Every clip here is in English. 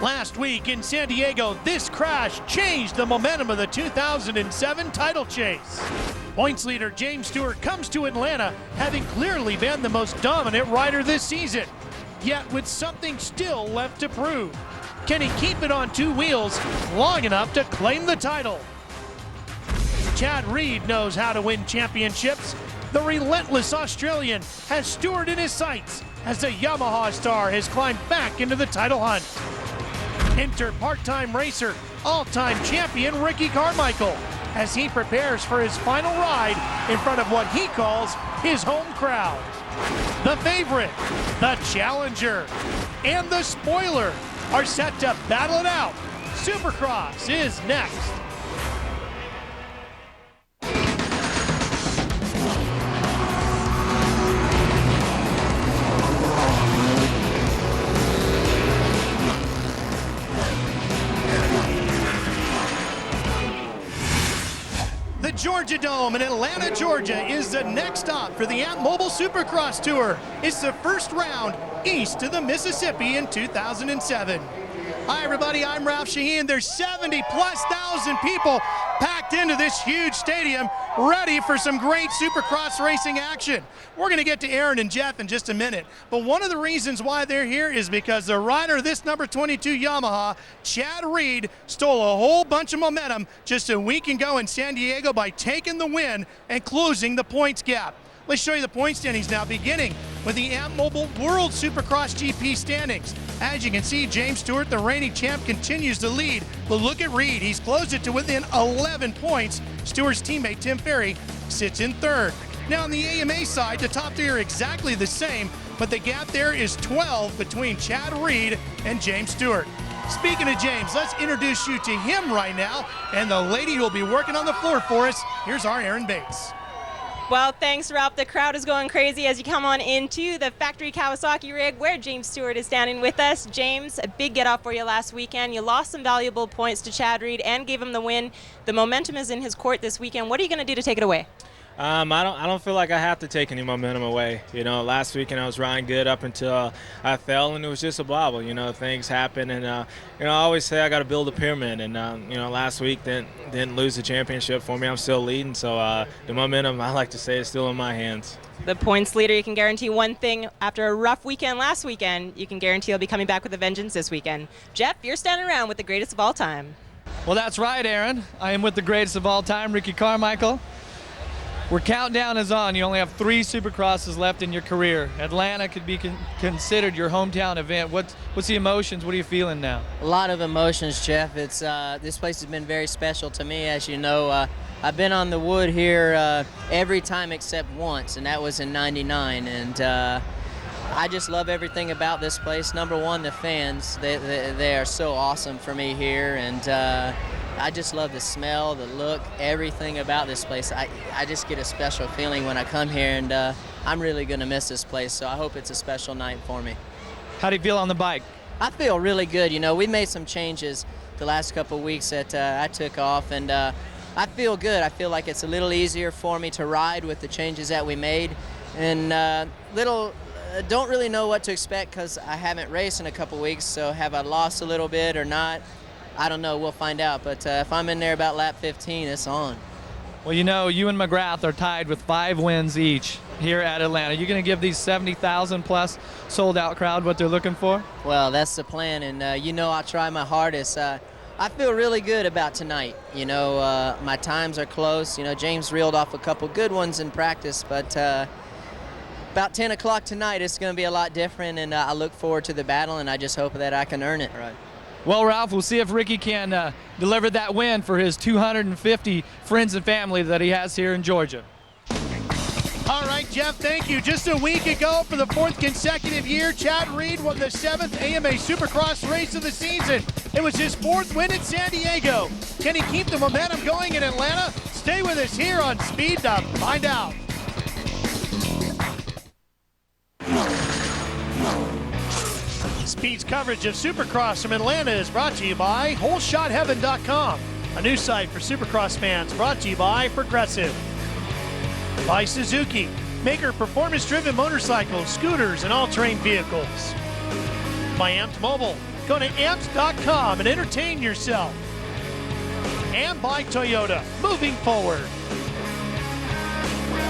Last week in San Diego, this crash changed the momentum of the 2007 title chase. Points leader James Stewart comes to Atlanta having clearly been the most dominant rider this season, yet with something still left to prove. Can he keep it on two wheels long enough to claim the title? Chad Reed knows how to win championships. The relentless Australian has Stewart in his sights as the Yamaha star has climbed back into the title hunt. Enter part-time racer, all-time champion Ricky Carmichael as he prepares for his final ride in front of what he calls his home crowd. The favorite, the challenger, and the spoiler are set to battle it out. Supercross is next. The Georgia Dome in Atlanta, Georgia is the next stop for the Amp Mobile Supercross Tour. It's the first round east of the Mississippi in 2007. Hi everybody, I'm Ralph Shaheen. There's 70,000+ people packed into this huge stadium ready for some great Supercross racing action. We're going to get to Aaron and Jeff in just a minute, but one of the reasons why they're here is because the rider of this number 22 Yamaha, Chad Reed, stole a whole bunch of momentum just a week ago in San Diego by taking the win and closing the points gap. Let's show you the point standings now, beginning with the Amp Mobile World Supercross GP standings. As you can see, James Stewart, the reigning champ, continues to lead. But look at Reed. He's closed it to within 11 points. Stewart's teammate, Tim Ferry, sits in third. Now on the AMA side, the top three are exactly the same, but the gap there is 12 between Chad Reed and James Stewart. Speaking of James, let's introduce you to him right now, and the lady who will be working on the floor for us. Here's our Aaron Bates. Well, thanks, Ralph. The crowd is going crazy as you come on into the factory Kawasaki rig where James Stewart is standing with us. James, a big get-off for you last weekend. You lost some valuable points to Chad Reed and gave him the win. The momentum is in his court this weekend. What are you going to do to take it away? I don't feel like I have to take any momentum away. You know, last weekend I was riding good up until I fell, and it was just a bobble. You know, things happen, and you know, I always say I got to build a pyramid. And you know, last week didn't lose the championship for me. I'm still leading, so the momentum, I like to say, is still in my hands. The points leader, you can guarantee one thing: after a rough weekend last weekend, you can guarantee he'll be coming back with a vengeance this weekend. Jeff, you're standing around with the greatest of all time. Well, that's right, Aaron. I am with the greatest of all time, Ricky Carmichael. We're countdown is on. You only have 3 Supercrosses left in your career. Atlanta could be considered your hometown event. What's the emotions? What are you feeling now? A lot of emotions, Jeff. It's this place has been very special to me, as you know. I've been on the wood here every time except once, and that was in '99. And I just love everything about this place. Number one, the fans. They are so awesome for me here, and I just love the smell, the look, everything about this place. I just get a special feeling when I come here, and I'm really going to miss this place, so I hope it's a special night for me. How do you feel on the bike? I feel really good. You know, we made some changes the last couple of weeks that I took off, and I feel good. I feel like it's a little easier for me to ride with the changes that we made, and don't really know what to expect because I haven't raced in a couple of weeks, so have I lost a little bit or not? I don't know, we'll find out, but if I'm in there about lap 15, it's on. Well, you know, you and McGrath are tied with 5 wins each here at Atlanta. You're going to give these 70,000+ sold-out crowd what they're looking for? Well, that's the plan, and you know I'll try my hardest. I feel really good about tonight. You know, my times are close. You know, James reeled off a couple good ones in practice, but about 10 o'clock tonight, it's going to be a lot different, and I look forward to the battle, and I just hope that I can earn it. Right. Well, Ralph, we'll see if Ricky can deliver that win for his 250 friends and family that he has here in Georgia. All right, Jeff, thank you. Just a week ago, for the 4th consecutive year, Chad Reed won the 7th AMA Supercross race of the season. It was his 4th win in San Diego. Can he keep the momentum going in Atlanta? Stay with us here on Speed to find out. Speed's coverage of Supercross from Atlanta is brought to you by WholeShotHeaven.com, a new site for Supercross fans, brought to you by Progressive. By Suzuki, maker performance-driven motorcycles, scooters, and all-terrain vehicles. By Amp Mobile, Go to amps.com and entertain yourself. And by Toyota, moving forward.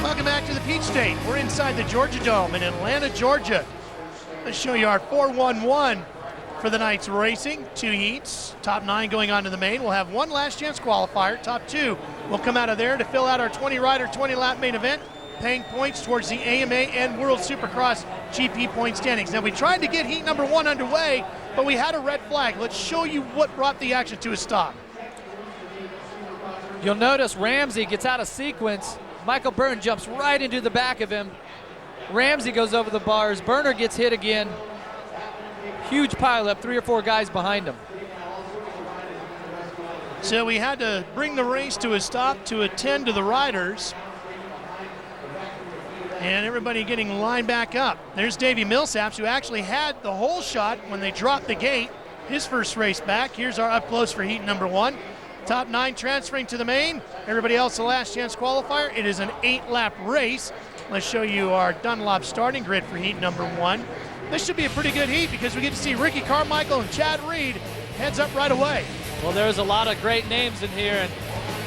Welcome back to the Peach State. We're inside the Georgia Dome in Atlanta, Georgia. Let's show you our 4-1-1 for the night's racing. 2 heats, top 9 going on to the main. We'll have 1 last chance qualifier. Top 2 will come out of there to fill out our 20-rider, 20-lap main event, paying points towards the AMA and World Supercross GP point standings. Now, we tried to get heat number 1 underway, but we had a red flag. Let's show you what brought the action to a stop. You'll notice Ramsey gets out of sequence. Michael Byrne jumps right into the back of him. Ramsey goes over the bars. Byrne gets hit again. Huge pileup, 3 or 4 guys behind him. So we had to bring the race to a stop to attend to the riders. And everybody getting lined back up. There's Davi Millsaps, who actually had the hole shot when they dropped the gate. His first race back. Here's our up close for heat number 1. Top 9 transferring to the main. Everybody else the last chance qualifier. It is an 8-lap race. Let's show you our Dunlop starting grid for heat number 1. This should be a pretty good heat because we get to see Ricky Carmichael and Chad Reed heads up right away. Well, there's a lot of great names in here, and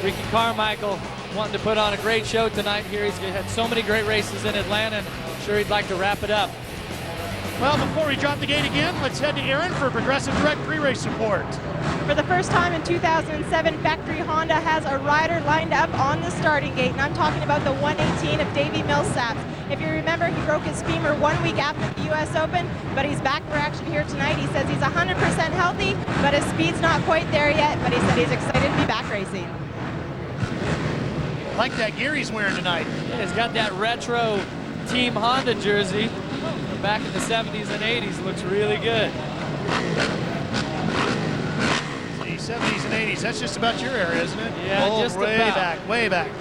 Ricky Carmichael wanting to put on a great show tonight here. He's had so many great races in Atlanta, and I'm sure he'd like to wrap it up. Well, before we drop the gate again, let's head to Aaron for Progressive Direct pre-race support. For the first time in 2007, Factory Honda has a rider lined up on the starting gate, and I'm talking about the 118 of Davi Millsaps. If you remember, he broke his femur 1 week after the U.S. Open, but he's back for action here tonight. He says he's 100% healthy, but his speed's not quite there yet, but he said he's excited to be back racing. I like that gear he's wearing tonight. Yeah, he's got that retro Team Honda jersey from back in the 70s and 80s. Looks really good. See, 70s and 80s, that's just about your era, isn't it? Yeah, just way about. back, way back.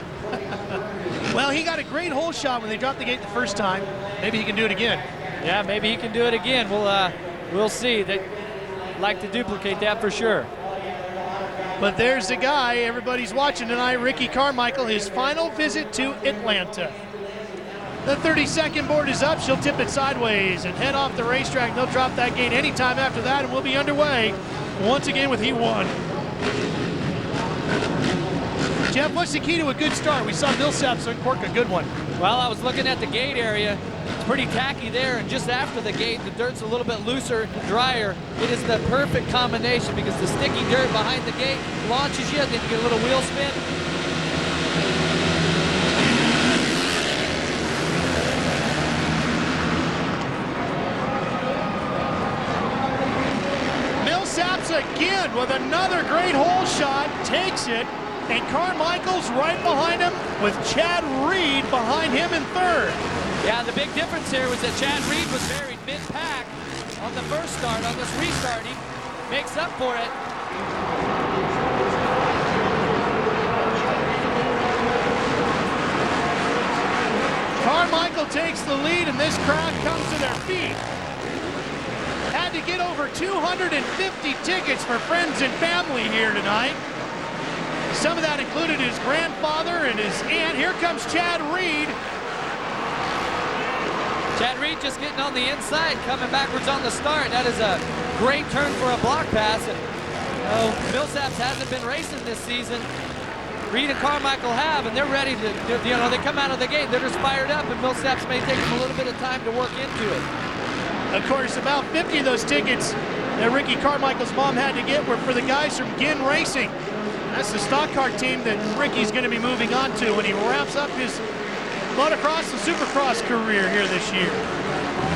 Well, he got a great hole shot when they dropped the gate the first time. Maybe he can do it again. Yeah, maybe he can do it again. We'll see. They'd like to duplicate that for sure. But there's the guy everybody's watching tonight, Ricky Carmichael, his final visit to Atlanta. The 30-second board is up. She'll tip it sideways and head off the racetrack. They'll drop that gate anytime after that, and we'll be underway once again with Heat 1. Jeff, what's the key to a good start? We saw Millsaps uncork a good one. Well, I was looking at the gate area. It's pretty tacky there, and just after the gate, the dirt's a little bit looser and drier. It is the perfect combination because the sticky dirt behind the gate launches you, then you get a little wheel spin. Millsaps again with another great hole shot, takes it, and Carmichael's right behind him with Chad Reed behind him in third. Yeah, the big difference here was that Chad Reed was buried mid-pack on the first start. On this restart, he makes up for it. Carmichael takes the lead, and this crowd comes to their feet. Had to get over 250 tickets for friends and family here tonight. Some of that included his grandfather and his aunt. Here comes Chad Reed. Chad Reed just getting on the inside, coming backwards on the start. That is a great turn for a block pass. And, Millsaps hasn't been racing this season. Reed and Carmichael have, and they're ready to, they come out of the gate, they're just fired up, and Millsaps may take them a little bit of time to work into it. Of course, about 50 of those tickets that Ricky Carmichael's mom had to get were for the guys from Ginn Racing. That's the stock car team that Ricky's going to be moving on to when he wraps up his motocross and supercross career here this year.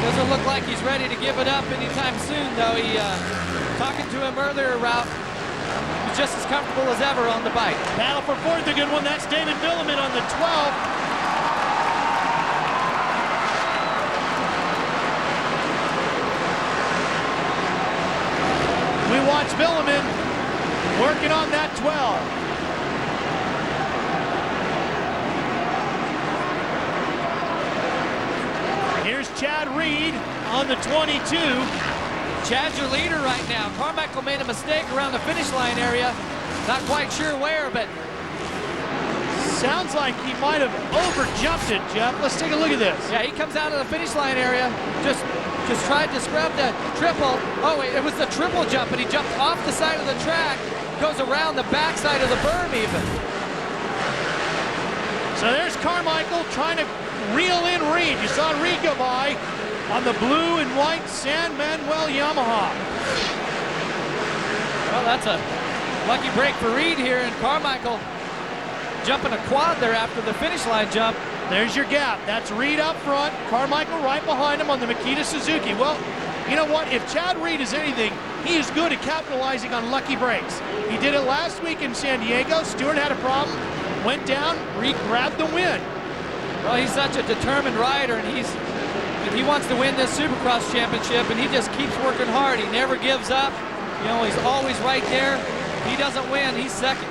Doesn't look like he's ready to give it up anytime soon, though. Talking to him earlier, Ralph, he's just as comfortable as ever on the bike. Battle for fourth, a good one. That's David Vuillemin on the 12. We watch Vuillemin working on that 12. Here's Chad Reed on the 22. Chad's your leader right now. Carmichael made a mistake around the finish line area. Not quite sure where, but sounds like he might have overjumped it, Jeff. Let's take a look at this. Yeah, he comes out of the finish line area, just just tried to scrub the triple. Oh wait, it was the triple jump, and he jumped off the side of the track, goes around the backside of the berm even. So there's Carmichael trying to reel in Reed. You saw Reed go by on the blue and white San Manuel Yamaha. Well, that's a lucky break for Reed here, and Carmichael jumping a quad there after the finish line jump. There's your gap. That's Reed up front, Carmichael right behind him on the Makita Suzuki. Well, you know what? If Chad Reed is anything, he is good at capitalizing on lucky breaks. He did it last week in San Diego. Stewart had a problem, went down, Reed grabbed the win. Well, he's such a determined rider, and he wants to win this Supercross championship, and he just keeps working hard. He never gives up. You know, he's always right there. If he doesn't win, he's second.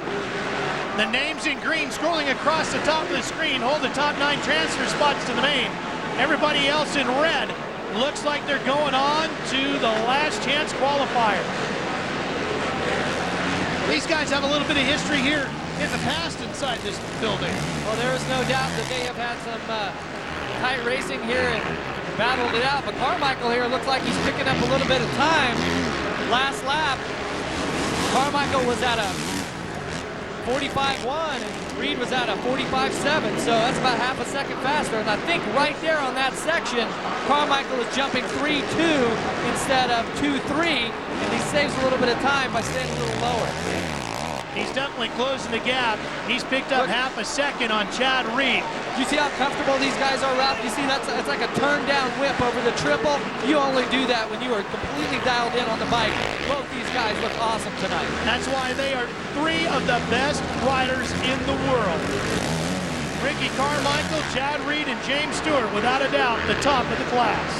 The names in green scrolling across the top of the screen hold the top 9 transfer spots to the main. Everybody else in red looks like they're going on to the last chance qualifier. These guys have a little bit of history here in the past inside this building. Well, there is no doubt that they have had some tight racing here and battled it out. But Carmichael here looks like he's picking up a little bit of time. Last lap, Carmichael was at a 45.1 and Reed was at a 45.7, so that's about half a second faster. And I think right there on that section, Carmichael is jumping 3.2 instead of 2.3, and he saves a little bit of time by staying a little lower. He's definitely closing the gap. He's picked up half a second on Chad Reed. Do you see how comfortable these guys are, Ralph? You see that's like a turn down whip over the triple. You only do that when you are completely dialed in on the bike. Both these guys look awesome tonight. That's why they are 3 of the best riders in the world. Ricky Carmichael, Chad Reed, and James Stewart, without a doubt, the top of the class.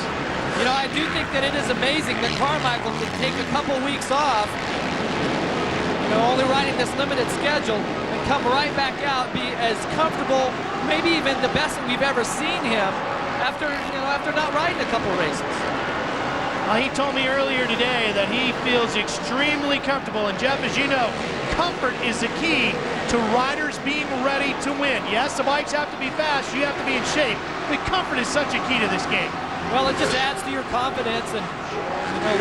You know, I do think that it is amazing that Carmichael can take a couple weeks off, you know, only riding this limited schedule, and come right back out, be as comfortable, maybe even the best that we've ever seen him after not riding a couple races. He told me earlier today that he feels extremely comfortable, and Jeff, as you know, comfort is the key to riders being ready to win. Yes, the bikes have to be fast, you have to be in shape, but comfort is such a key to this game. Well, it just adds to your confidence and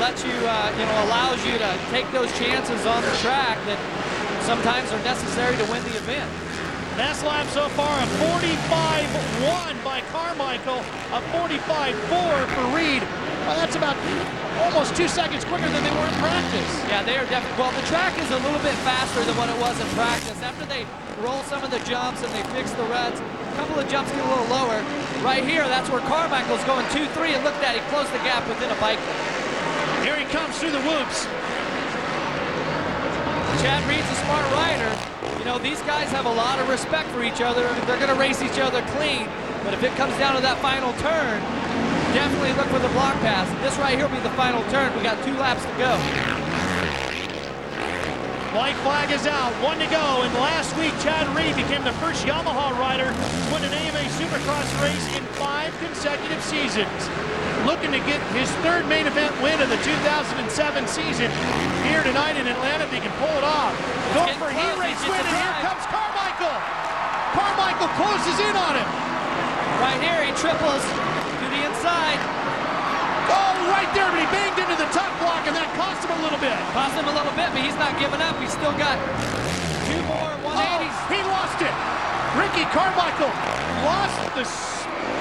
lets you, allows you to take those chances on the track that sometimes are necessary to win the event. Best lap so far, a 45.1 by Carmichael, a 45.4 for Reed. Well, that's about almost 2 seconds quicker than they were in practice. Yeah, they are definitely, well, the track is a little bit faster than what it was in practice. After they roll some of the jumps and they fix the ruts, a couple of jumps get a little lower. Right here, that's where Carmichael's going 2.3, and look at that, he closed the gap within a bike. Here he comes through the whoops. Chad Reed's a smart rider. You know, these guys have a lot of respect for each other. They're going to race each other clean, but if it comes down to that final turn, definitely look for the block pass. This right here will be the final turn. We got 2 laps to go. White flag is out, 1 to go, and last week Chad Reed became the first Yamaha rider to win an AMA Supercross race in 5 consecutive seasons. Looking to get his 3rd main event win of the 2007 season here tonight in Atlanta if he can pull it off. Going for a heat race win, and here comes Carmichael. Carmichael closes in on him. Right here, he triples to the inside. Oh, right there, but he banged into the tuck block, and that cost him a little bit. Cost him a little bit, but he's not giving up. He's still got 2 more 180s. Oh, he lost it. Ricky Carmichael lost the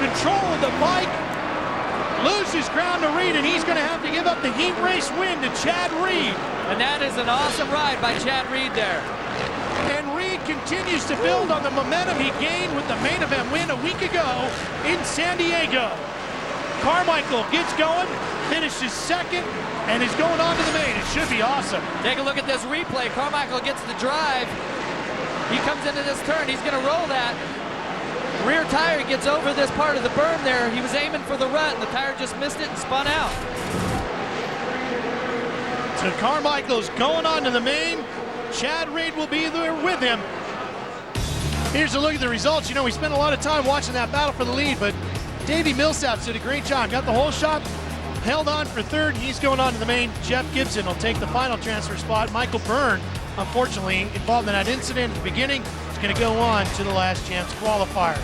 control of the bike, loses ground to Reed, and he's going to have to give up the heat race win to Chad Reed. And that is an awesome ride by Chad Reed there. And Reed continues to build on the momentum he gained with the main event win a week ago in San Diego. Carmichael gets going, finishes 2nd, and is going on to the main. It should be awesome. Take a look at this replay. Carmichael gets the drive. He comes into this turn. He's going to roll that. Rear tire gets over this part of the berm there. He was aiming for the rut, and the tire just missed it and spun out. So Carmichael's going on to the main. Chad Reed will be there with him. Here's a look at the results. You know, we spent a lot of time watching that battle for the lead, but Davi Millsaps did a great job. Got the whole shot, held on for 3rd, and he's going on to the main. Jeff Gibson will take the final transfer spot. Michael Byrne, unfortunately, involved in that incident at the beginning, is going to go on to the last chance qualifier.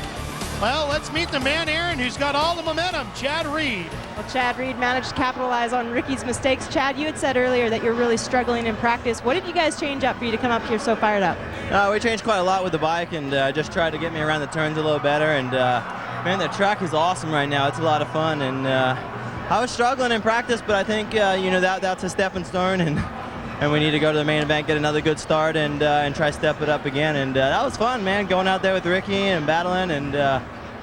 Well, let's meet the man, Aaron, who's got all the momentum, Chad Reed. Well, Chad Reed managed to capitalize on Ricky's mistakes. Chad, you had said earlier that you're really struggling in practice. What did you guys change up for you to come up here so fired up? We changed quite a lot with the bike and just tried to get me around the turns a little better. And man, the track is awesome right now. It's a lot of fun. And I was struggling in practice, but I think that's a stepping stone, and we need to go to the main event, get another good start, and try to step it up again. And that was fun, man, going out there with Ricky and battling, and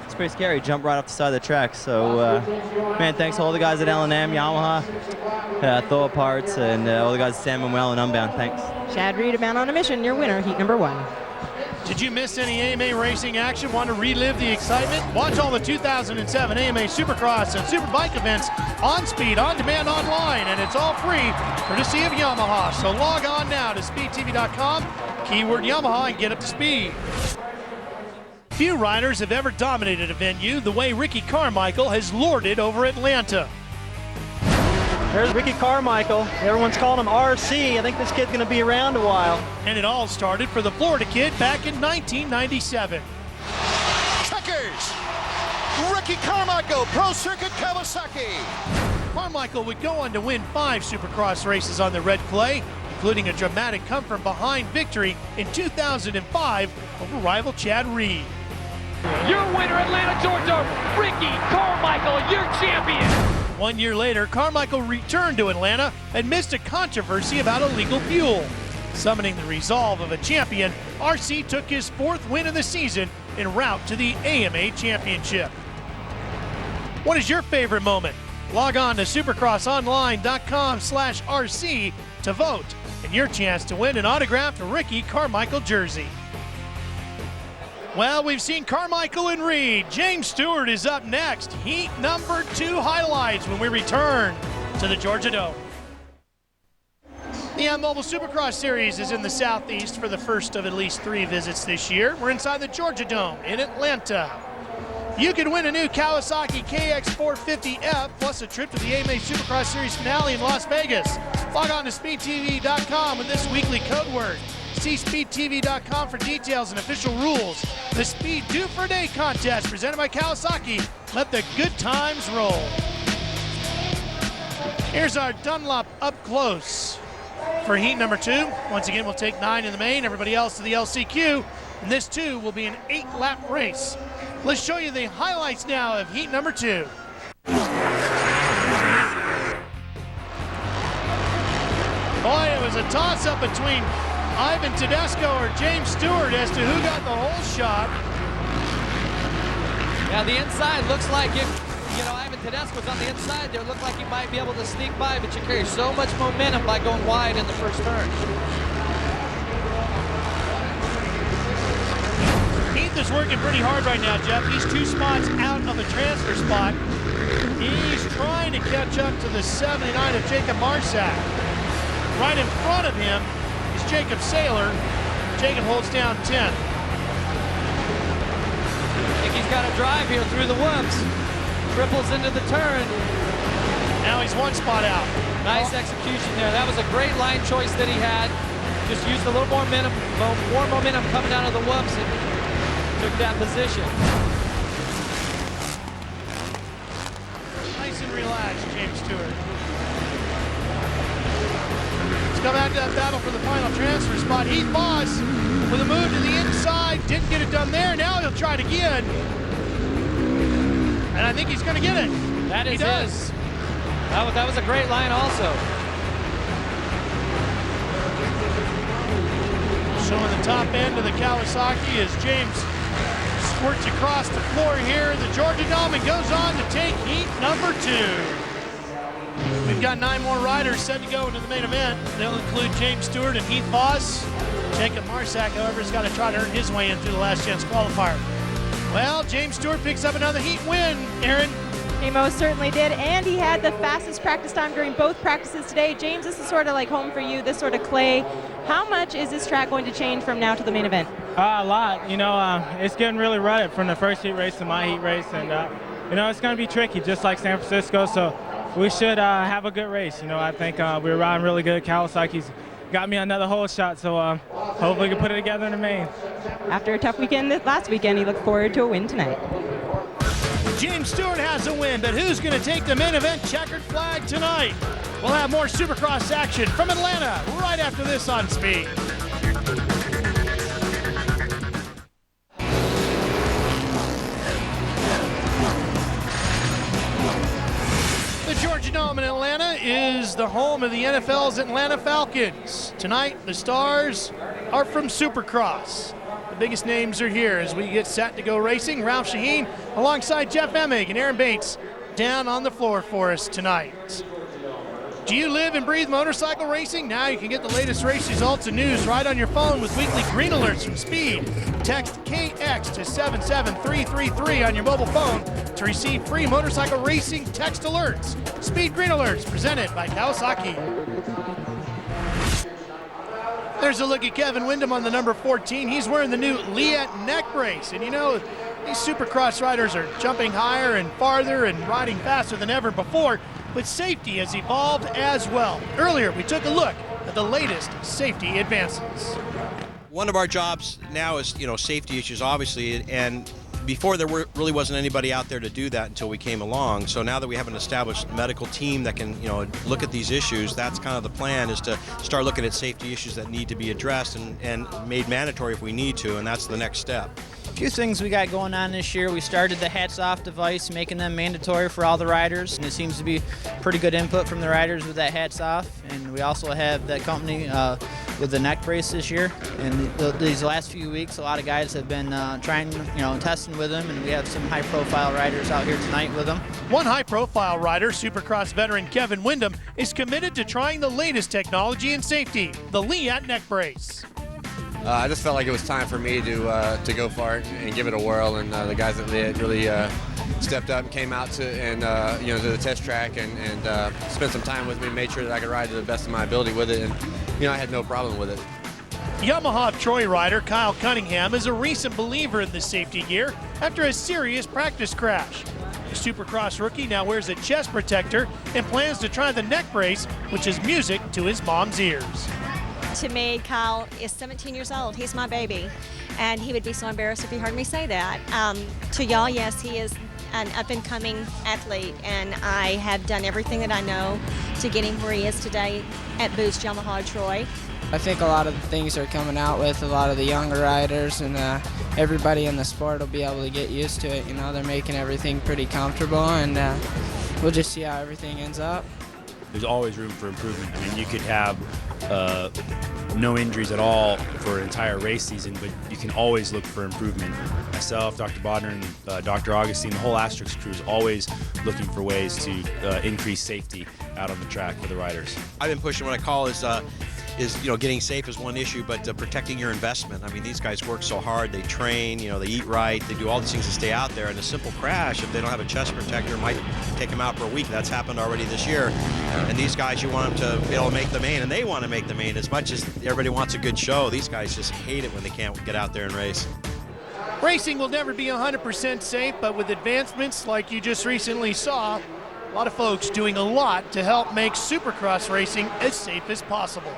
it's pretty scary. Jump right off the side of the track. So, man, thanks to all the guys at L&M, Yamaha, Thor Parts, and all the guys at San Manuel and Unbound. Thanks. Chad Reed, a man on a mission, your winner, heat number 1. Did you miss any AMA racing action? Want to relive the excitement? Watch all the 2007 AMA Supercross and Superbike events on Speed, on demand, online, and it's all free courtesy of Yamaha. So log on now to speedtv.com, keyword Yamaha, and get up to speed. Few riders have ever dominated a venue the way Ricky Carmichael has lorded over Atlanta. There's Ricky Carmichael. Everyone's calling him RC. I think this kid's going to be around a while. And it all started for the Florida kid back in 1997. Checkers! Ricky Carmichael, Pro Circuit Kawasaki. Carmichael would go on to win 5 Supercross races on the red clay, including a dramatic come-from-behind victory in 2005 over rival Chad Reed. Your winner, Atlanta, Georgia, Ricky Carmichael, your champion. 1 year later, Carmichael returned to Atlanta amidst a controversy about illegal fuel. Summoning the resolve of a champion, RC took his 4th win of the season en route to the AMA Championship. What is your favorite moment? Log on to supercrossonline.com/RC to vote and your chance to win an autographed Ricky Carmichael jersey. Well, we've seen Carmichael and Reed. James Stewart is up next. Heat number 2 highlights when we return to the Georgia Dome. The Mobile Supercross Series is in the Southeast for the first of at least 3 visits this year. We're inside the Georgia Dome in Atlanta. You could win a new Kawasaki KX450F plus a trip to the AMA Supercross Series finale in Las Vegas. Log on to speedtv.com with this weekly code word. See speedtv.com for details and official rules. The Speed 2 for a Day contest presented by Kawasaki. Let the good times roll. Here's our Dunlop up close for heat number 2. Once again, we'll take 9 in the main, everybody else to the LCQ. And this too will be an 8-lap race. Let's show you the highlights now of heat number 2. Boy, it was a toss-up between Ivan Tedesco or James Stewart as to who got the whole shot. Yeah, the inside looks like if, Ivan Tedesco's on the inside there, it looked like he might be able to sneak by, but you carry so much momentum by going wide in the first turn. Heath is working pretty hard right now, Jeff. He's 2 spots out of a transfer spot. He's trying to catch up to the 79 of Jacob Marsack. Right in front of him is Jacob Saylor. Jacob holds down 10th. I think he's got a drive here through the whoops. Triples into the turn. Now he's 1 spot out. Nice execution there. That was a great line choice that he had. Just used a little more momentum coming out of the whoops and took that position. Nice and relaxed, James Stewart. Let's come back to that battle for the final transfer spot. Heath Voss with a move to the inside. Didn't get it done there. Now he'll try it again. And I think he's going to get it. That is he does. That was a great line also. Showing the top end of the Kawasaki as James squirts across the floor here in the Georgia Dome and goes on to take heat number 2. We've got 9 more riders set to go into the main event. They'll include James Stewart and Heath Voss. Jacob Marsack, however, has got to try to earn his way in through the last chance qualifier. Well, James Stewart picks up another heat win, Aaron. He most certainly did, and he had the fastest practice time during both practices today. James, this is sort of like home for you, this sort of clay. How much is this track going to change from now to the main event? A lot. It's getting really rutted from the first heat race to my heat race, and it's going to be tricky, just like San Francisco. So we should have a good race. I think we're riding really good. Kawasaki's got me another whole shot, so hopefully we can put it together in the main. After a tough weekend last weekend, he looked forward to a win tonight. James Stewart has a win, but who's going to take the main event checkered flag tonight? We'll have more Supercross action from Atlanta right after this on Speed. The Georgia Dome in Atlanta is the home of the NFL's Atlanta Falcons. Tonight, the stars are from Supercross. The biggest names are here as we get set to go racing. Ralph Shaheen alongside Jeff Emig and Aaron Bates down on the floor for us tonight. Do you live and breathe motorcycle racing? Now you can get the latest race results and news right on your phone with weekly green alerts from Speed. Text KX to 77333 on your mobile phone to receive free motorcycle racing text alerts. Speed Green Alerts presented by Kawasaki. There's a look at Kevin Windham on the number 14. He's wearing the new Liat neck brace. And you know, these Supercross riders are jumping higher and farther and riding faster than ever before, but safety has evolved as well. Earlier, we took a look at the latest safety advances. One of our jobs now is, safety issues, obviously, and before there really wasn't anybody out there to do that until we came along. So now that we have an established medical team that can, look at these issues, that's kind of the plan, is to start looking at safety issues that need to be addressed and made mandatory if we need to, and that's the next step. A few things we got going on this year. We started the hats off device, making them mandatory for all the riders, and it seems to be pretty good input from the riders with that hats off. And we also have that company with the neck brace this year. And these last few weeks, a lot of guys have been trying, testing with them, and we have some high-profile riders out here tonight with them. One high-profile rider, Supercross veteran Kevin Windham, is committed to trying the latest technology in safety, the Liat neck brace. I just felt like it was time for me to go for it and give it a whirl, and the guys at Liat really stepped up and came out to the test track and spent some time with me, made sure that I could ride to the best of my ability with it, and I had no problem with it. Yamaha Troy rider Kyle Cunningham is a recent believer in the safety gear after a serious practice crash. The Supercross rookie now wears a chest protector and plans to try the neck brace, which is music to his mom's ears. To me, Kyle is 17 years old. He's my baby, and he would be so embarrassed if he heard me say that. To y'all, yes, he is an up-and-coming athlete, and I have done everything that I know to get him where he is today at Boost Yamaha Troy. I think a lot of the things they're coming out with, a lot of the younger riders and everybody in the sport will be able to get used to it. They're making everything pretty comfortable, and we'll just see how everything ends up. There's always room for improvement. I mean, you could have no injuries at all for an entire race season, but you can always look for improvement. Myself, Dr. Bodner, and Dr. Augustine, the whole Asterix crew is always looking for ways to increase safety out on the track for the riders. I've been pushing what I call is getting safe is one issue, but protecting your investment. I mean, these guys work so hard, they train, they eat right, they do all these things to stay out there, and a simple crash, if they don't have a chest protector, might take them out for a week. That's happened already this year. And these guys, you want them to be able to make the main, and they want to make the main as much as everybody wants a good show. These guys just hate it when they can't get out there and race. Racing will never be 100% safe, but with advancements like you just recently saw, a lot of folks doing a lot to help make Supercross racing as safe as possible.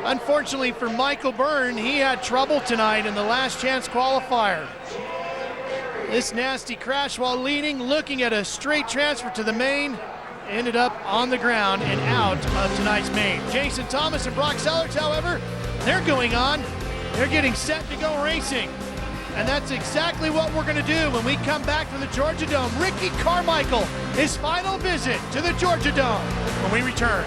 Unfortunately for Michael Byrne, he had trouble tonight in the last chance qualifier. This nasty crash while leading, looking at a straight transfer to the main, ended up on the ground and out of tonight's main. Jason Thomas and Brock Sellers, however, they're going on. They're getting set to go racing. And that's exactly what we're going to do when we come back from the Georgia Dome. Ricky Carmichael, his final visit to the Georgia Dome when we return.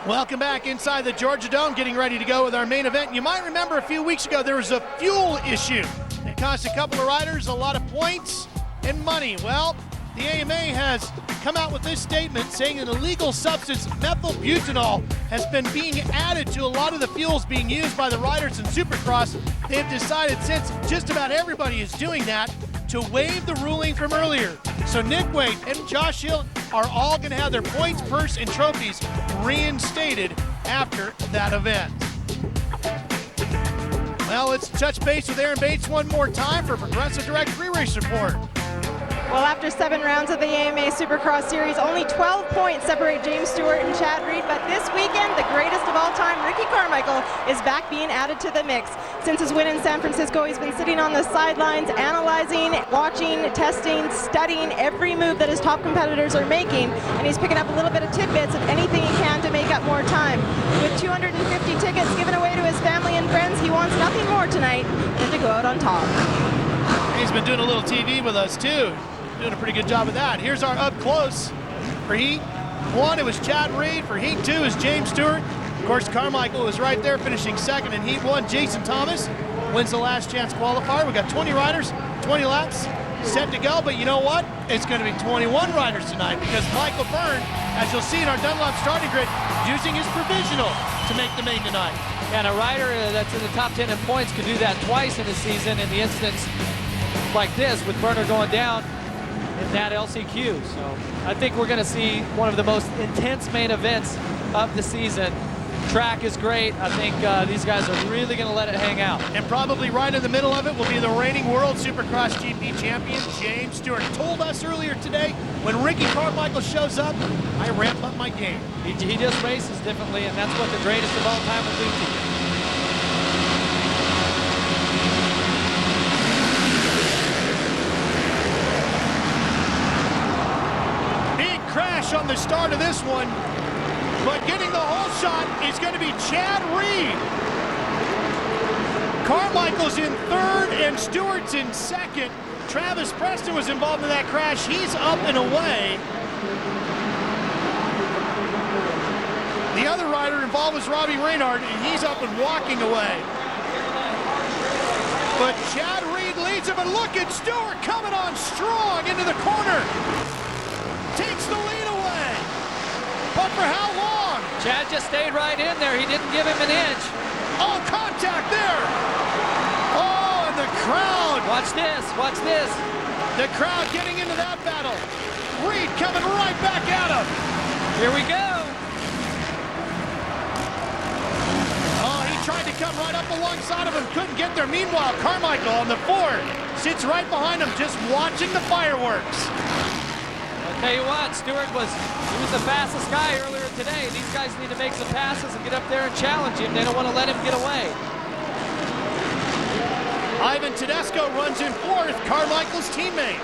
Welcome back inside the Georgia Dome, getting ready to go with our main event. You might remember a few weeks ago there was a fuel issue. It cost a couple of riders a lot of points and money. Well, the AMA has come out with this statement saying an illegal substance, methylbutanol, has been being added to a lot of the fuels being used by the riders in Supercross. They've decided, since just about everybody is doing that, to waive the ruling from earlier. So Nick Wade and Josh Hill are all going to have their points, purse, and trophies reinstated after that event. Well, let's touch base with Aaron Bates one more time for Progressive Direct Pre-Race Report. Well, after 7 rounds of the AMA Supercross Series, only 12 points separate James Stewart and Chad Reed, but this weekend, the greatest of all time, Ricky Carmichael, is back being added to the mix. Since his win in San Francisco, he's been sitting on the sidelines, analyzing, watching, testing, studying every move that his top competitors are making, and he's picking up a little bit of tidbits of anything he can to make up more time. With 250 tickets given away to his family and friends, he wants nothing more tonight than to go out on top. He's been doing a little TV with us too. Doing a pretty good job of that. Here's our up close. For Heat 1, it was Chad Reed. For Heat 2 is James Stewart. Of course, Carmichael was right there finishing second in Heat 1. Jason Thomas wins the last chance qualifier. We got 20 riders, 20 laps set to go, but you know what? It's going to be 21 riders tonight because Michael Byrne, as you'll see in our Dunlop starting grid, using his provisional to make the main tonight. And a rider that's in the top 10 in points could do that twice in a season in the instance like this with Byrne going down in that LCQ. So I think we're going to see one of the most intense main events of the season. Track is great. I think these guys are really going to let it hang out. And probably right in the middle of it will be the reigning World Supercross GP champion, James Stewart. Told us earlier today, when Ricky Carmichael shows up, I ramp up my game. He just races differently, and that's what the greatest of all time will do to you. Crash on the start of this one, but getting the whole shot is going to be Chad Reed. Carmichael's in third and Stewart's in second. Travis Preston was involved in that crash. He's up and away. The other rider involved was Robbie Reynard, and he's up and walking away. But Chad Reed leads him, and look at Stewart coming on strong into the corner. Takes the lead away. But for how long? Chad just stayed right in there. He didn't give him an inch. Oh, contact there. Oh, and the crowd. Watch this, watch this. The crowd getting into that battle. Reed coming right back at him. Here we go. Oh, he tried to come right up alongside of him. Couldn't get there. Meanwhile, Carmichael on the 4 sits right behind him just watching the fireworks. Tell you what, Stewart was the fastest guy earlier today. These guys need to make some passes and get up there and challenge him. They don't want to let him get away. Ivan Tedesco runs in 4th, Carmichael's teammate.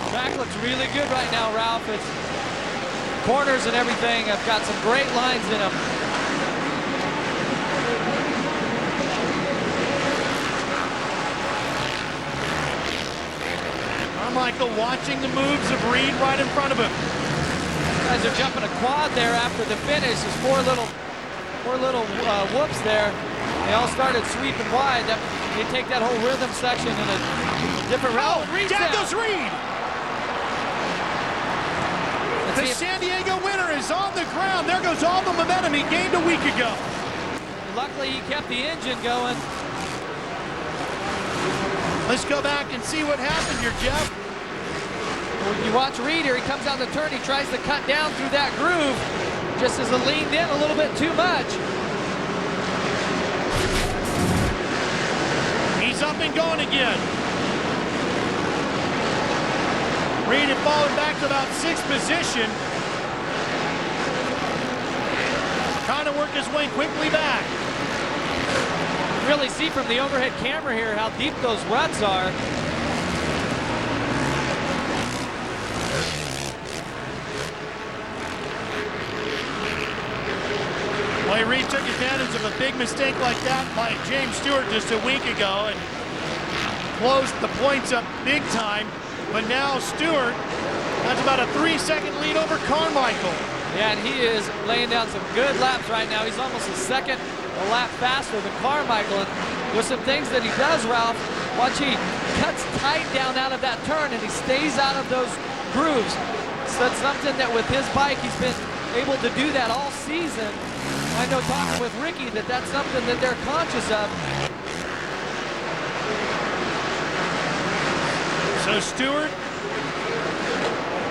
Track looks really good right now, Ralph. It's corners and everything have got some great lines in them. Carmichael watching the moves of Reed right in front of him. Guys are jumping a quad there after the finish. There's four little whoops there. They all started sweeping wide. They take that whole rhythm section in a different route. Down goes Reed. The San Diego winner is on the ground. There goes all the momentum he gained a week ago. Luckily, he kept the engine going. Let's go back and see what happened here, Jeff. You watch Reed here, he comes out the turn, he tries to cut down through that groove, just as it leaned in a little bit too much. He's up and going again. Reed had fallen back to about 6th position. Trying to work his way quickly back. Really see from the overhead camera here how deep those ruts are. Well, Reed took advantage of a big mistake like that by James Stewart just a week ago and closed the points up big time. But now Stewart has about a 3-second lead over Carmichael. Yeah, and he is laying down some good laps right now. He's almost a second a lap faster than Carmichael. And with some things that he does, Ralph, watch, he cuts tight down out of that turn and he stays out of those grooves. So that's something that with his bike, he's been able to do that all season. I know talking with Ricky that that's something that they're conscious of. So Stewart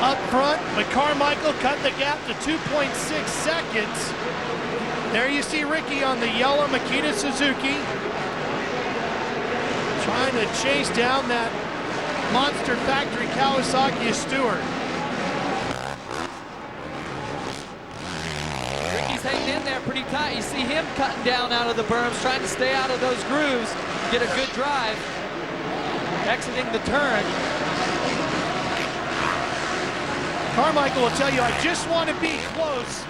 up front, but Carmichael cut the gap to 2.6 seconds. There you see Ricky on the yellow Makita Suzuki. trying to chase down that monster factory Kawasaki of Stewart. Ricky's hanging in there pretty tight. You see him cutting down out of the berms, trying to stay out of those grooves, get a good drive, exiting the turn. Carmichael will tell you, I just want to be close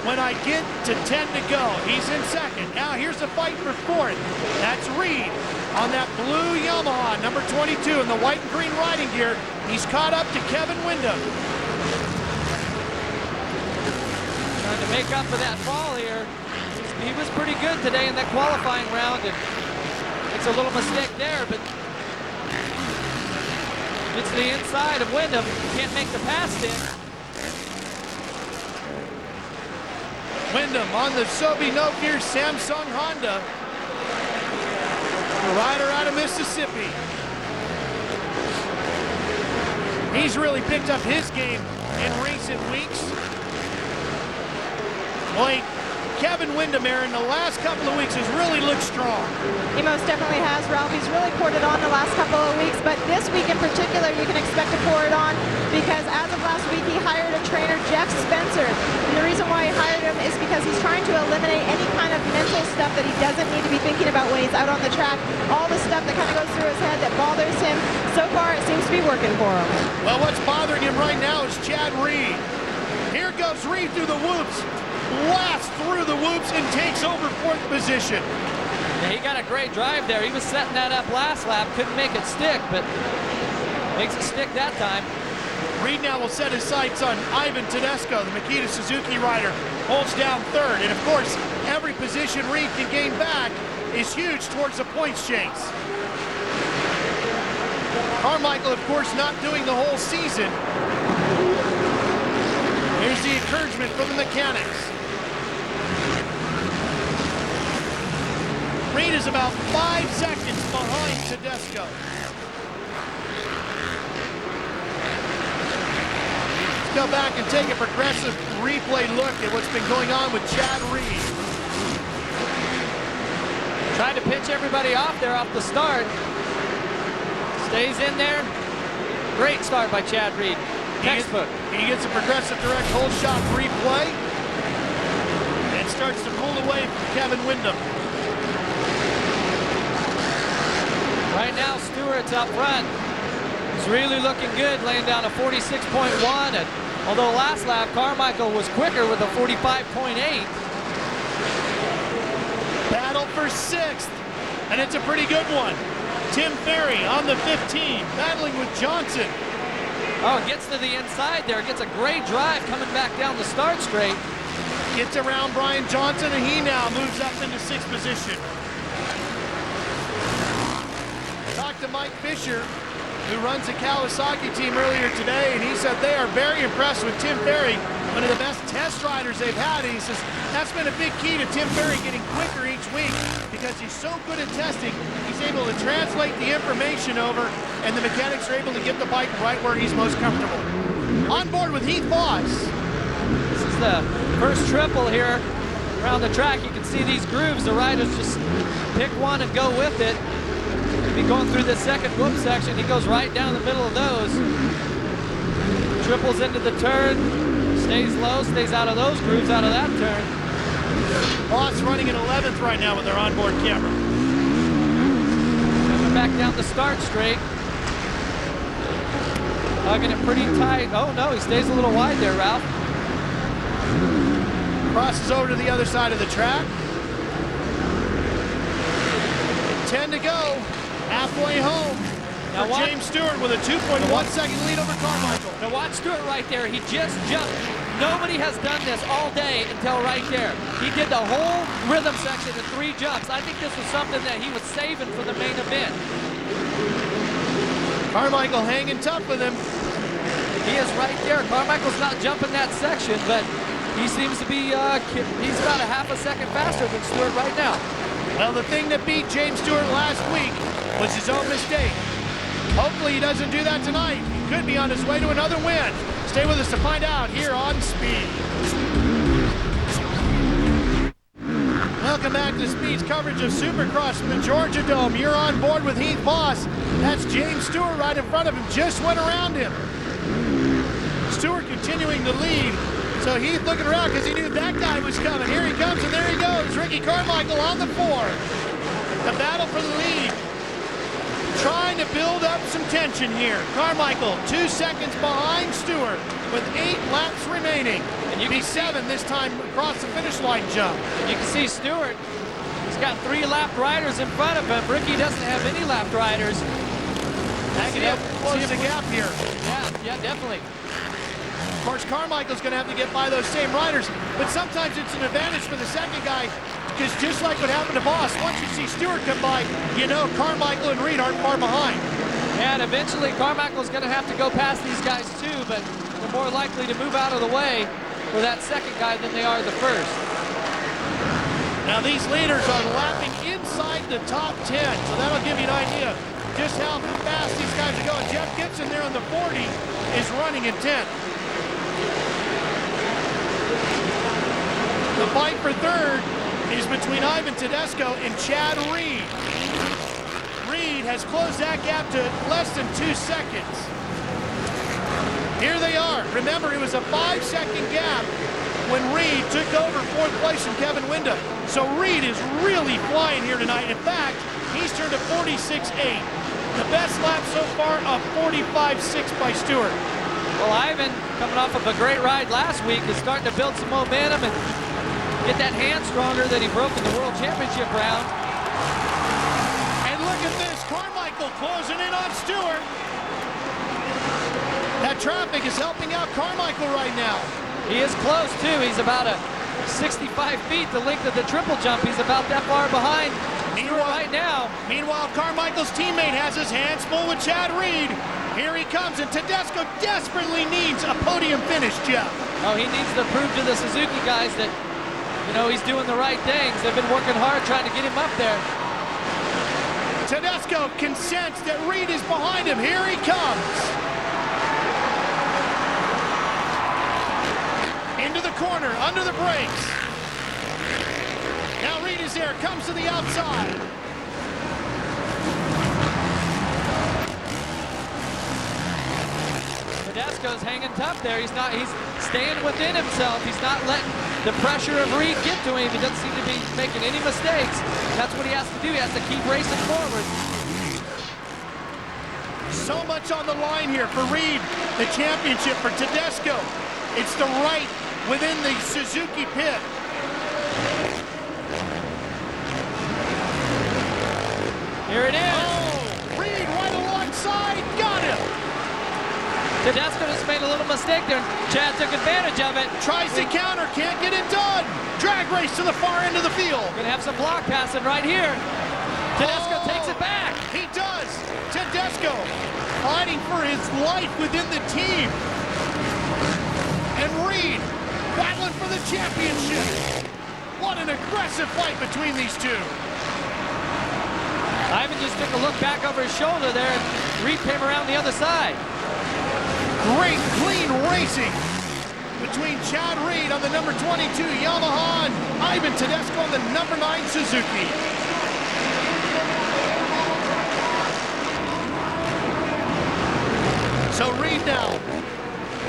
when I get to 10 to go. He's in second. Now here's the fight for fourth. That's Reed on that blue Yamaha, number 22 in the white and green riding gear. He's caught up to Kevin Windham. Trying to make up for that fall here. He was pretty good today in that qualifying round, and it's a little mistake there, but it's the inside of Windham. Can't make the pass in. Windham on the Sobe No Gear Samsung Honda. The rider out of Mississippi. He's really picked up his game in recent weeks. Boy, Kevin Windham, Aaron, the last couple of weeks has really looked strong. He most definitely has, Ralph. He's really poured it on the last couple of weeks, but this week in particular, you can expect to pour it on because as of last week, he hired a trainer, Jeff Spencer. And the reason why he hired him is because he's trying to eliminate any kind of mental stuff that he doesn't need to be thinking about when he's out on the track. All the stuff that kind of goes through his head that bothers him. So far, it seems to be working for him. Well, what's bothering him right now is Chad Reed. Here goes Reed through the whoops. Blasts through the whoops and takes over fourth position. Yeah, he got a great drive there. He was setting that up last lap, couldn't make it stick, but makes it stick that time. Reed now will set his sights on Ivan Tedesco, the Makita Suzuki rider, holds down third. And of course, every position Reed can gain back is huge towards the points chase. Carmichael, of course, not doing the whole season. Here's the encouragement from the mechanics. Reed is about 5 seconds behind Tedesco. Let's go back and take a progressive replay look at what's been going on with Chad Reed. Trying to pitch everybody off there off the start. Stays in there. Great start by Chad Reed. Textbook. He gets a progressive direct hold shot replay and starts to pull away from Kevin Windham. Right now, Stewart's up front. He's really looking good, laying down a 46.1. And although last lap, Carmichael was quicker with a 45.8. Battle for sixth, and it's a pretty good one. Tim Ferry on the 15, battling with Johnson. Oh, gets to the inside there. Gets a great drive coming back down the start straight. Gets around Brian Johnson, and he now moves up into sixth position. Talked to Mike Fisher, who runs the Kawasaki team earlier today, and he said they are very impressed with Tim Ferry, one of the best test riders they've had. And he says that's been a big key to Tim Ferry getting quicker each week because he's so good at testing. He's able to translate the information over, and the mechanics are able to get the bike right where he's most comfortable. On board with Heath Voss. This is the first triple here around the track. You can see these grooves. The riders just pick one and go with it. Be going through the second whoop section. He goes right down the middle of those. Triples into the turn. Stays low, stays out of those grooves, out of that turn. Voss running in 11th right now with their onboard camera. Coming back down the start straight. Hugging it pretty tight. Oh no, he stays a little wide there, Ralph. Crosses over to the other side of the track. 10 to go. Halfway home now for James Stewart with a 2.1 second lead over Carmichael. Now watch Stewart right there. He just jumped. Nobody has done this all day until right there. He did the whole rhythm section in 3 jumps. I think this was something that he was saving for the main event. Carmichael hanging tough with him. He is right there. Carmichael's not jumping that section, but he seems to be, he's about a half a second faster than Stewart right now. Well, the thing that beat James Stewart last week was his own mistake. Hopefully he doesn't do that tonight. He could be on his way to another win. Stay with us to find out here on Speed. Welcome back to Speed's coverage of Supercross from the Georgia Dome. You're on board with Heath Voss. That's James Stewart right in front of him, just went around him. Stewart continuing to lead. So Heath looking around because he knew that guy was coming. Here he comes, and there he goes. Ricky Carmichael on the 4. The battle for the lead. Trying to build up some tension here. Carmichael 2 seconds behind Stewart with 8 laps remaining. And you can 7 this time across the finish line jump. And you can see Stewart, he's got 3 lapped riders in front of him. Ricky doesn't have any lapped riders. See him close the gap here. Yeah, definitely. Of course, Carmichael's going to have to get by those same riders, but sometimes it's an advantage for the second guy, because just like what happened to Voss, once you see Stewart come by, you know Carmichael and Reed aren't far behind. Yeah, and eventually Carmichael's going to have to go past these guys too, but they're more likely to move out of the way for that second guy than they are the first. Now these leaders are lapping inside the top 10, so that'll give you an idea just how fast these guys are going. Jeff Gibson there on the 40 is running in 10th. The fight for third is between Ivan Tedesco and Chad Reed. Reed has closed that gap to less than 2 seconds. Here they are. Remember, it was a 5-second gap when Reed took over 4th place from Kevin Windham. So Reed is really flying here tonight. In fact, he's turned a 46.8. The best lap so far, a 45.6 by Stewart. Well, Ivan, coming off of a great ride last week, is starting to build some momentum and get that hand stronger that he broke in the World Championship round. And look at this, Carmichael closing in on Stewart. That traffic is helping out Carmichael right now. He is close too. He's about a 65 feet, the length of the triple jump. He's about that far behind Stewart right now. Meanwhile, Carmichael's teammate has his hands full with Chad Reed. Here he comes, and Tedesco desperately needs a podium finish, Jeff. Oh, he needs to prove to the Suzuki guys that, you know, he's doing the right things. They've been working hard trying to get him up there. Tedesco can sense that Reed is behind him. Here he comes. Into the corner, under the brakes. Now Reed is there, comes to the outside. Tedesco's hanging tough there. He's staying within himself. He's not letting the pressure of Reed get to him. He doesn't seem to be making any mistakes. That's what he has to do. He has to keep racing forward. So much on the line here for Reed. The championship for Tedesco. It's the right within the Suzuki pit. Here it is. Oh, Reed right alongside. Got him. Tedesco just made a little mistake there. Chad took advantage of it. Tries to counter, can't get it done. Drag race to the far end of the field. Gonna have some block passing right here. Tedesco takes it back. He does. Tedesco fighting for his life within the team. And Reed battling for the championship. What an aggressive fight between these two. Ivan just took a look back over his shoulder there, and Reed came around the other side. Great, clean racing between Chad Reed on the number 22 Yamaha and Ivan Tedesco on the number 9 Suzuki. So Reed now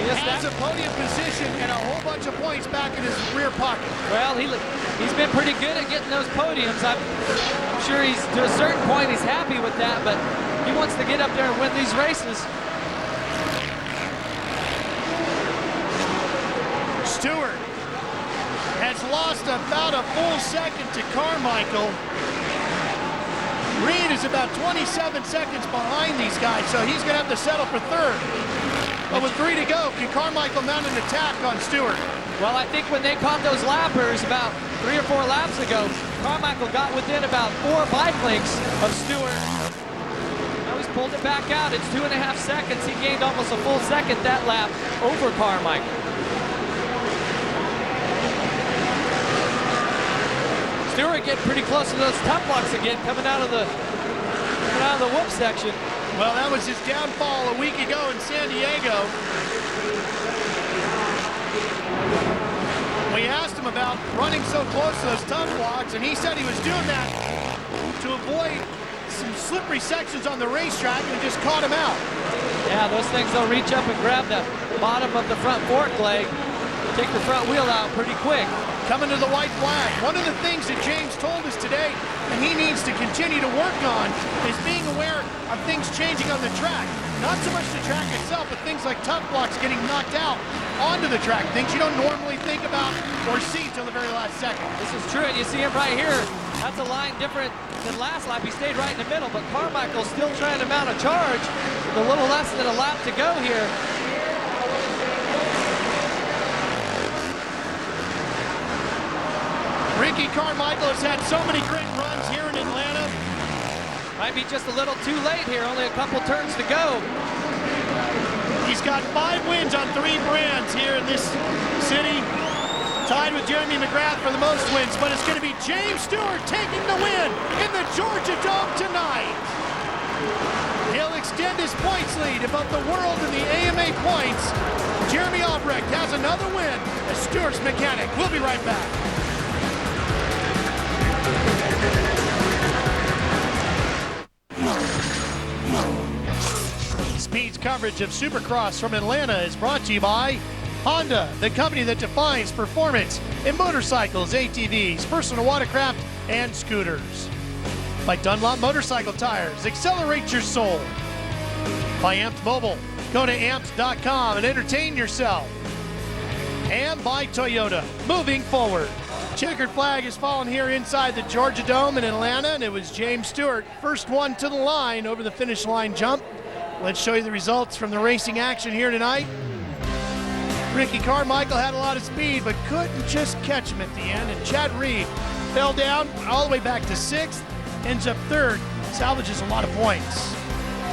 has a podium position and a whole bunch of points back in his rear pocket. Well, he's been pretty good at getting those podiums. I'm sure he's, to a certain point, he's happy with that, but he wants to get up there and win these races. Stewart has lost about a full second to Carmichael. Reed is about 27 seconds behind these guys, so he's going to have to settle for third. But with 3 to go, can Carmichael mount an attack on Stewart? Well, I think when they caught those lappers about 3 or 4 laps ago, Carmichael got within about 4 bike lengths of Stewart. Now he's pulled it back out. It's 2.5 seconds. He gained almost a full second that lap over Carmichael. Stewart getting pretty close to those top blocks again, coming out of the whoop section. Well, that was his downfall a week ago in San Diego. We asked him him about running so close to those tough blocks, and he said he was doing that to avoid some slippery sections on the racetrack, and just caught him out. Yeah, those things will reach up and grab the bottom of the front fork leg, take the front wheel out pretty quick. Coming to the white flag. One of the things that James told us today, and he needs to continue to work on, is being aware of things changing on the track. Not so much the track itself, but things like tough blocks getting knocked out onto the track, things you don't normally think about or see till the very last second. This is true, and you see him right here. That's a line different than last lap. He stayed right in the middle, but Carmichael's still trying to mount a charge with a little less than a lap to go here. Ricky Carmichael has had so many great runs here in Atlanta. Might be just a little too late here, only a couple turns to go. He's got 5 wins on 3 brands here in this city. Tied with Jeremy McGrath for the most wins, but it's going to be James Stewart taking the win in the Georgia Dome tonight. He'll extend his points lead above the world in the AMA points. Jeremy Albrecht has another win as Stewart's mechanic. We'll be right back. Speed's coverage of Supercross from Atlanta is brought to you by Honda, the company that defines performance in motorcycles, ATVs, personal watercraft, and scooters. By Dunlop Motorcycle Tires, accelerate your soul. By Amped Mobile, go to amped.com and entertain yourself. And by Toyota, moving forward. Checkered flag is fallen here inside the Georgia Dome in Atlanta, and it was James Stewart, first one to the line over the finish line jump. Let's show you the results from the racing action here tonight. Ricky Carmichael had a lot of speed, but couldn't just catch him at the end, and Chad Reed fell down all the way back to 6th, ends up 3rd, salvages a lot of points.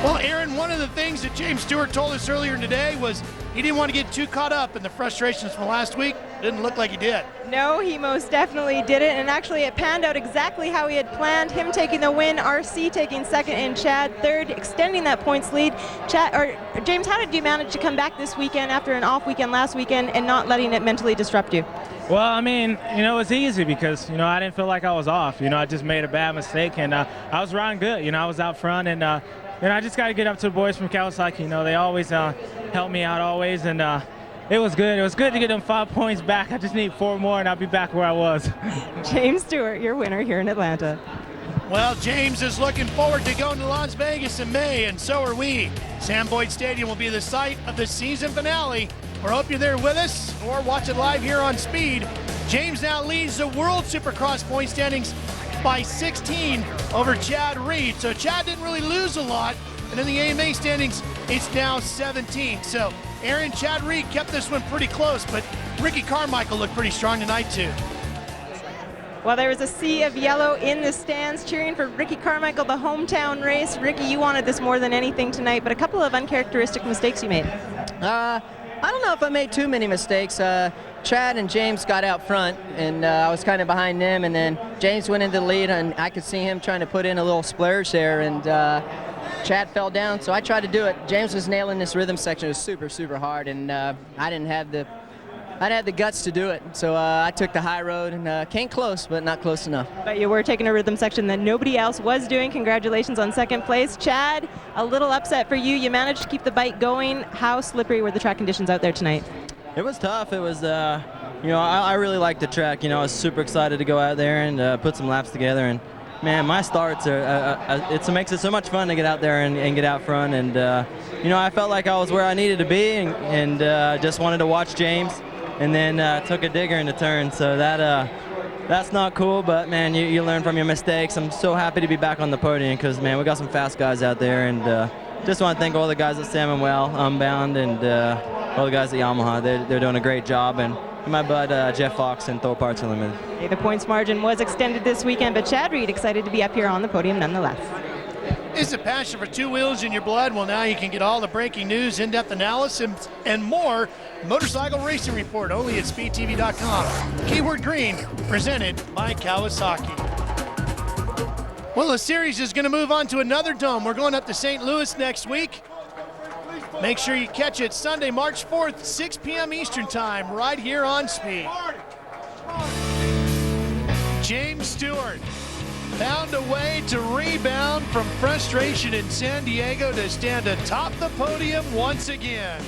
Well, Aaron, one of the things that James Stewart told us earlier today was he didn't want to get too caught up in the frustrations from last week. Didn't look like he did. No, he most definitely didn't, and actually it panned out exactly how he had planned. Him taking the win, RC taking 2nd, and Chad 3rd, extending that points lead. James, how did you manage to come back this weekend after an off weekend last weekend and not letting it mentally disrupt you? Well, I mean, it was easy because, I didn't feel like I was off. I just made a bad mistake, and I was riding good. I was out front, and I just got to get up to the boys from Kawasaki. They always help me out always, and it was good. It was good to get them 5 points back. I just need 4 more, and I'll be back where I was. James Stewart, your winner here in Atlanta. Well, James is looking forward to going to Las Vegas in May, and so are we. Sam Boyd Stadium will be the site of the season finale. We hope you're there with us or watch it live here on Speed. James now leads the World Supercross point standings by 16 over Chad Reed. So Chad didn't really lose a lot. And in the AMA standings, it's now 17. So Aaron, Chad Reed kept this one pretty close, but Ricky Carmichael looked pretty strong tonight too. Well, there was a sea of yellow in the stands cheering for Ricky Carmichael, the hometown race. Ricky, you wanted this more than anything tonight, but a couple of uncharacteristic mistakes you made. I don't know if I made too many mistakes. Chad and James got out front, and I was kind of behind them, and then James went into the lead, and I could see him trying to put in a little splurge there, and Chad fell down, so I tried to do it. James was nailing this rhythm section. It was super, super hard, and I didn't have the guts to do it, so I took the high road and came close, but not close enough. But you were taking a rhythm section that nobody else was doing. Congratulations on 2nd place. Chad, a little upset for you. You managed to keep the bike going. How slippery were the track conditions out there tonight? It was tough. It was, I really liked the track. I was super excited to go out there and put some laps together. And man, my starts it makes it so much fun to get out there and get out front. And I felt like I was where I needed to be, and just wanted to watch James. And then took a digger in the turn, so that's not cool, but man, you learn from your mistakes. I'm so happy to be back on the podium because, man, we got some fast guys out there, and just want to thank all the guys at Sam & Well, Unbound, and all the guys at Yamaha. They're doing a great job, and my bud Jeff Fox and Thor Parts Unlimited. Okay, the points margin was extended this weekend, but Chad Reed excited to be up here on the podium nonetheless. Is a passion for 2 wheels in your blood? Well, now you can get all the breaking news, in-depth analysis, and more. Motorcycle Racing Report, only at speedtv.com. Keyword Green, presented by Kawasaki. Well, the series is going to move on to another dome. We're going up to St. Louis next week. Make sure you catch it Sunday, March 4th, 6 p.m. Eastern Time, right here on Speed. James Stewart found a way to rebound from frustration in San Diego to stand atop the podium once again.